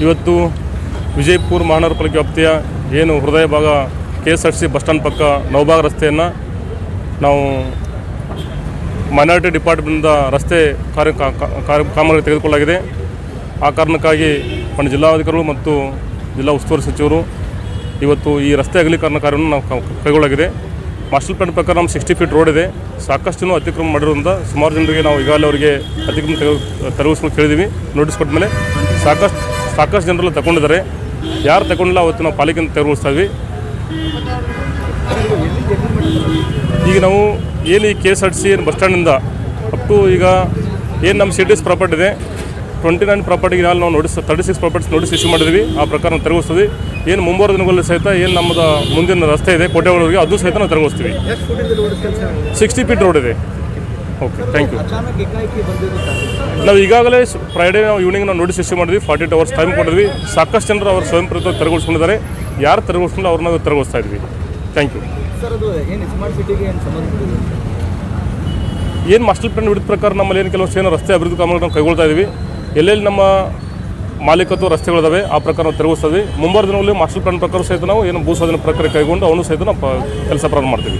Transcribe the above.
ಇವತ್ತು ವಿಜಯಪುರ ಮಹಾನಗರ ಪಾಲಿಕೆ ವ್ಯಾಪ್ತಿಯ ಏನು ಹೃದಯ ಭಾಗ KSRTC ಬಸ್ ಸ್ಟ್ಯಾಂಡ್ ಪಕ್ಕ ನವಭಾಗ ರಸ್ತೆಯನ್ನು ನಾವು ಮೈನಾರಿಟಿ ಡಿಪಾರ್ಟ್ಮೆಂಟ್ನಿಂದ ರಸ್ತೆ ಕಾಮಗಾರಿ ತೆಗೆದುಕೊಳ್ಳಲಾಗಿದೆ. ಆ ಕಾರಣಕ್ಕಾಗಿ ಪಂಡ ಜಿಲ್ಲಾಧಿಕಾರಿಗಳು ಮತ್ತು ಜಿಲ್ಲಾ ಉಸ್ತುವಾರಿ ಸಚಿವರು ಇವತ್ತು ಈ ರಸ್ತೆ ಅಗಲೀಕರಣ ಕಾರ್ಯವನ್ನು ನಾವು ಕೈಗೊಳ್ಳಲಾಗಿದೆ. ಮಾಸ್ಟರ್ ಪ್ಲಾನ್ ಪ್ರಕಾರ ನಮ್ಮ 60 ಫೀಟ್ ರೋಡ್ ಇದೆ. ಸಾಕಷ್ಟು ಜನ ಅತಿಕ್ರಮಣ ಮಾಡಿರೋದ್ರಿಂದ ಸುಮಾರು ಜನರಿಗೆ ನಾವು ಈಗಾಗಲೇ ಅವರಿಗೆ ಅತಿಕ್ರಮಣ ತೆರವುಸ್ಕೊಂಡು ಕೇಳಿದ್ದೀವಿ. ನೋಟಿಸ್ ಕೊಟ್ಟ ಮೇಲೆ ಸಾಕಷ್ಟು ಜನರೆಲ್ಲ ತಗೊಂಡಿದ್ದಾರೆ. ಯಾರು ತಗೊಂಡಿಲ್ಲ ಅವತ್ತು ನಾವು ಪಾಲಿಕೆಯಿಂದ ತೆರವುಗೊಳಿಸ್ತಾ ಇದ್ವಿ. ಈಗ ನಾವು ಏನು ಈ KSRTC ಏನು ಬಸ್ ಸ್ಟ್ಯಾಂಡಿಂದ ಅಪ್ ಟು ಈಗ ಏನು ನಮ್ಮ ಸಿಟೀಸ್ ಪ್ರಾಪರ್ಟಿ ಇದೆ 29 ಪ್ರಾಪರ್ಟಿಗೆ ನಾವು ನೋಟಿಸ್ 36 ಪ್ರಾಪರ್ಟೀಸ್ ನೋಟಿಸ್ ಇಶ್ಯೂ ಮಾಡಿದ್ವಿ. ಆ ಪ್ರಕಾರ ನಾವು ತೆರವುಗೊಳಿಸ್ತೀವಿ. ಏನು ಮುಂಬರುವ ದಿನಗಳಲ್ಲಿ ಸಹಿತ ಏನು ನಮ್ಮದು ಮುಂದಿನ ರಸ್ತೆ ಇದೆ ಕೋಟೆಗಳವರೆಗೆ ಅದು ಸಹಿತ ನಾವು ತೆರವುಗೊಳಿಸ್ತೀವಿ. 60 ಫೀಟ್ ರೋಡ್ ಇದೆ. Okay, thank you. ನಾವು ಈಗಾಗಲೇ ಫ್ರೈಡೇ ನಾವು ಈವ್ನಿಂಗ್ ನಾವು ನೋಟಿಸ್ ಇಶ್ಯೂ ಮಾಡಿದ್ವಿ. 48 hours ಟೈಮ್ ಕೊಟ್ಟಿದ್ವಿ. ಸಾಕಷ್ಟು ಜನರು ಅವರು ಸ್ವಯಂ ಪ್ರೇರಿತ ತೆರವುಗೊಳಿಸ್ಕೊಂಡಿದ್ದಾರೆ. ಯಾರು ತೆರವುಗೊಳಿಸ್ಕೊಂಡು ಅವ್ರನ್ನ ತೆರವುಗೊಳಿಸ್ತಾ ಇದ್ವಿ. Thank you. ಏನು ಮಾಸ್ಟರ್ ಪ್ಲಾನ್ ಹಿಡಿದ ಪ್ರಕಾರ ನಮ್ಮಲ್ಲಿ ಏನು ಕೆಲವಷ್ಟು ಏನು ರಸ್ತೆ ಅಭಿವೃದ್ಧಿ ಕಾಮಗಾರಿ ನಾವು ಕೈಗೊಳ್ತಾ ಇದ್ದೀವಿ. ಎಲ್ಲೆಲ್ಲಿ ನಮ್ಮ ಮಾಲೀಕತ್ವ ರಸ್ತೆಗಳಿದಾವೆ ಆ ಪ್ರಕಾರ ನಾವು ತೆರವುಗೊಳಿಸ್ತಾ ಇದ್ವಿ. ಮುಂಬರುವ ದಿನಗಳಲ್ಲಿ ಮಾಸ್ಟರ್ ಪ್ಲಾನ್ ಪ್ರಕಾರ ಸಹಿತ ನಾವು ಏನು ಭೂ ಸ್ವಾಧೀನ ಪ್ರಕ್ರಿಯೆ ಕೈಗೊಂಡು ಅವನು ಸಹಿತ ನಾವು ಕೆಲಸ ಪ್ರಾರಂಭ ಮಾಡ್ತೀವಿ.